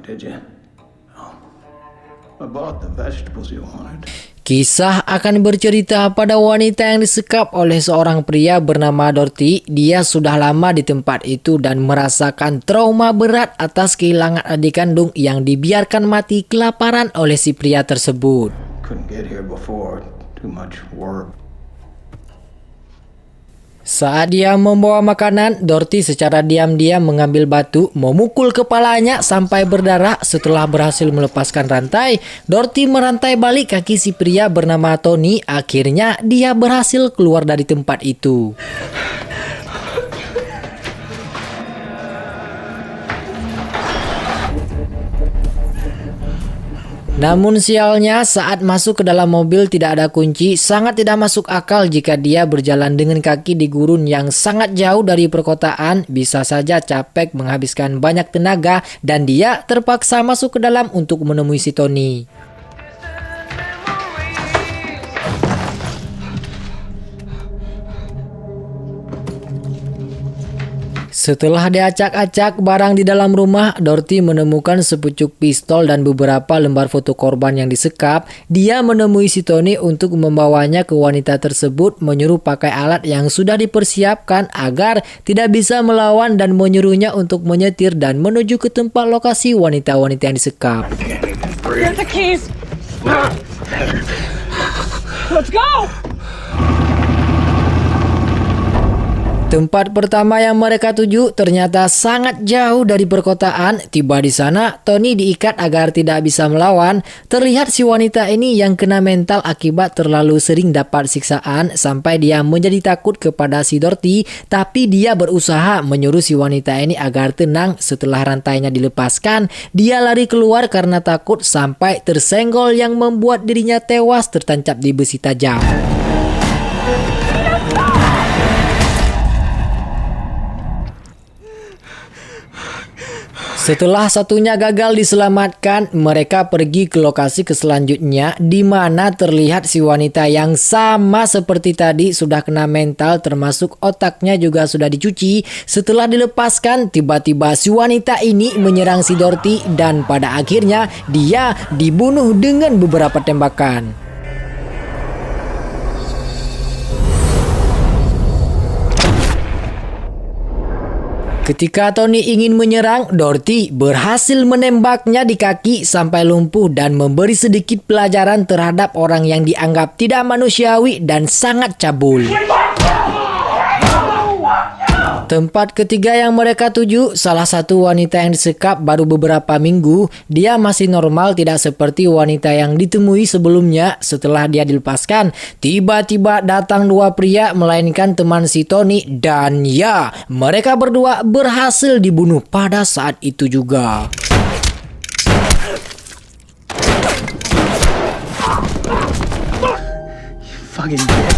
did you? Oh, I bought the vegetables you wanted. Kisah akan bercerita pada wanita yang disekap oleh seorang pria bernama Dorothy. Dia sudah lama di tempat itu dan merasakan trauma berat atas kehilangan adik kandung yang dibiarkan mati kelaparan oleh si pria tersebut. Couldn't get here before. Too much work. Saat dia membawa makanan, Dorothy secara diam-diam mengambil batu, memukul kepalanya sampai berdarah. Setelah berhasil melepaskan rantai, Dorothy merantai balik kaki si pria bernama Tony. Akhirnya dia berhasil keluar dari tempat itu. Namun sialnya, saat masuk ke dalam mobil tidak ada kunci. Sangat tidak masuk akal jika dia berjalan dengan kaki di gurun yang sangat jauh dari perkotaan. Bisa saja capek, menghabiskan banyak tenaga, dan dia terpaksa masuk ke dalam untuk menemui si Tony. Setelah diacak-acak barang di dalam rumah, Dorothy menemukan sepucuk pistol dan beberapa lembar foto korban yang disekap. Dia menemui si Tony untuk membawanya ke wanita tersebut, menyuruh pakai alat yang sudah dipersiapkan agar tidak bisa melawan dan menyuruhnya untuk menyetir dan menuju ke tempat lokasi wanita-wanita yang disekap. Here's the keys. Let's go. Tempat pertama yang mereka tuju ternyata sangat jauh dari perkotaan. Tiba di sana, Tony diikat agar tidak bisa melawan. Terlihat si wanita ini yang kena mental akibat terlalu sering dapat siksaan sampai dia menjadi takut kepada si Dorothy. Tapi dia berusaha menyuruh si wanita ini agar tenang. Setelah rantainya dilepaskan, dia lari keluar karena takut sampai tersenggol yang membuat dirinya tewas tertancap di besi tajam. Setelah satunya gagal diselamatkan, mereka pergi ke lokasi selanjutnya di mana terlihat si wanita yang sama seperti tadi sudah kena mental, termasuk otaknya juga sudah dicuci. Setelah dilepaskan, tiba-tiba si wanita ini menyerang si Dorothy dan pada akhirnya dia dibunuh dengan beberapa tembakan. Ketika Tony ingin menyerang, Dorothy berhasil menembaknya di kaki sampai lumpuh dan memberi sedikit pelajaran terhadap orang yang dianggap tidak manusiawi dan sangat cabul. Tempat ketiga yang mereka tuju, salah satu wanita yang disekap baru beberapa minggu. Dia masih normal, tidak seperti wanita yang ditemui sebelumnya. Setelah dia dilepaskan, tiba-tiba datang dua pria, melainkan teman si Tony. Dan ya, mereka berdua berhasil dibunuh pada saat itu juga. Fucking bitch.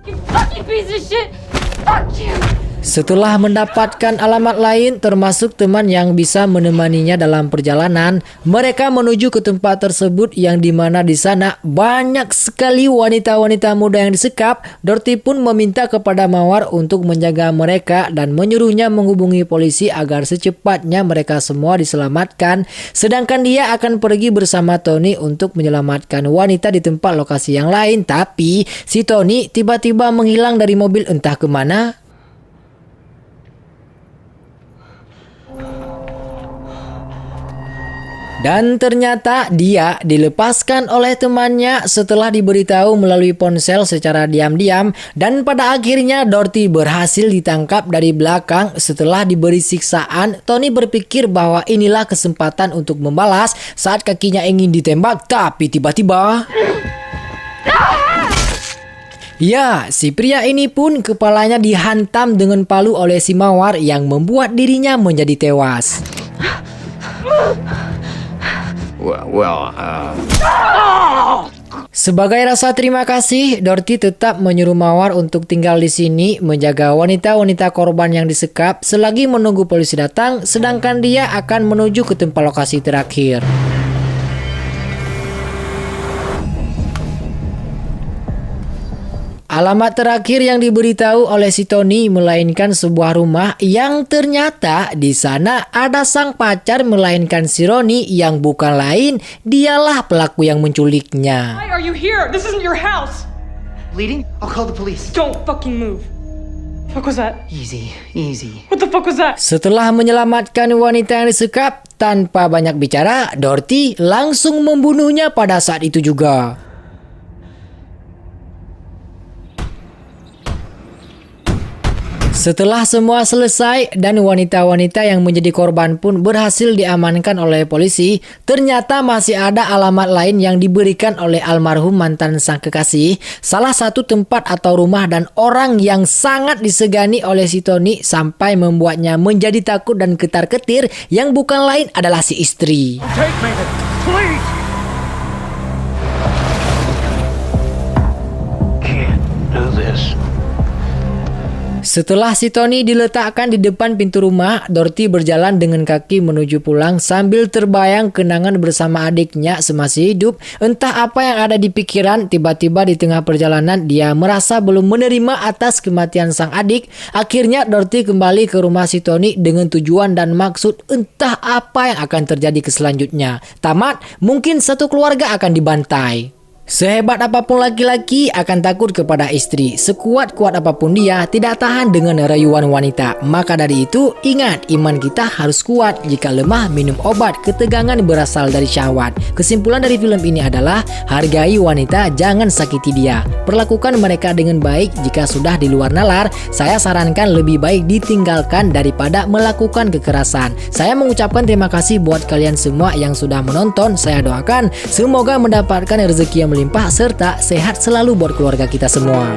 You fucking piece of shit. Fuck you. Setelah mendapatkan alamat lain termasuk teman yang bisa menemaninya dalam perjalanan, mereka menuju ke tempat tersebut yang dimana di sana banyak sekali wanita-wanita muda yang disekap. Dorothy pun meminta kepada Mawar untuk menjaga mereka dan menyuruhnya menghubungi polisi agar secepatnya mereka semua diselamatkan. Sedangkan dia akan pergi bersama Tony untuk menyelamatkan wanita di tempat lokasi yang lain. Tapi si Tony tiba-tiba menghilang dari mobil entah kemana. Dan ternyata dia dilepaskan oleh temannya setelah diberitahu melalui ponsel secara diam-diam. Dan pada akhirnya Dorothy berhasil ditangkap dari belakang. Setelah diberi siksaan, Tony berpikir bahwa inilah kesempatan untuk membalas saat kakinya ingin ditembak. Tapi tiba-tiba... ya, si pria ini pun kepalanya dihantam dengan palu oleh si Mawar yang membuat dirinya menjadi tewas. Sebagai rasa terima kasih, Dorothy tetap menyuruh Mawar untuk tinggal di sini menjaga wanita-wanita korban yang disekap selagi menunggu polisi datang, sedangkan dia akan menuju ke tempat lokasi terakhir. Alamat terakhir yang diberitahu oleh si Tony melainkan sebuah rumah yang ternyata di sana ada sang pacar melainkan si Ronnie yang bukan lain dialah pelaku yang menculiknya. Why are you here? This isn't your house. Bleeding? I'll call the police. Don't fucking move. Fuck was that? Easy, easy. What the fuck was that? Setelah menyelamatkan wanita yang disekap, tanpa banyak bicara, Dorothy langsung membunuhnya pada saat itu juga. Setelah semua selesai dan wanita-wanita yang menjadi korban pun berhasil diamankan oleh polisi, ternyata masih ada alamat lain yang diberikan oleh almarhum mantan sang kekasih, salah satu tempat atau rumah dan orang yang sangat disegani oleh si Tony sampai membuatnya menjadi takut dan ketar-ketir yang bukan lain adalah si istri. Take me, please! Can't do this. Setelah si Tony diletakkan di depan pintu rumah, Dorothy berjalan dengan kaki menuju pulang sambil terbayang kenangan bersama adiknya semasih hidup. Entah apa yang ada di pikiran, tiba-tiba di tengah perjalanan dia merasa belum menerima atas kematian sang adik. Akhirnya Dorothy kembali ke rumah si Tony dengan tujuan dan maksud entah apa yang akan terjadi ke selanjutnya. Tamat, mungkin satu keluarga akan dibantai. Sehebat apapun laki-laki akan takut kepada istri. Sekuat-kuat apapun dia tidak tahan dengan rayuan wanita. Maka dari itu, ingat iman kita harus kuat. Jika lemah, minum obat. Ketegangan berasal dari syahwat. Kesimpulan dari film ini adalah hargai wanita, jangan sakiti dia. Perlakukan mereka dengan baik. Jika sudah di luar nalar, saya sarankan lebih baik ditinggalkan daripada melakukan kekerasan. Saya mengucapkan terima kasih buat kalian semua yang sudah menonton. Saya doakan semoga mendapatkan rezeki yang melimpah serta sehat selalu buat keluarga kita semua.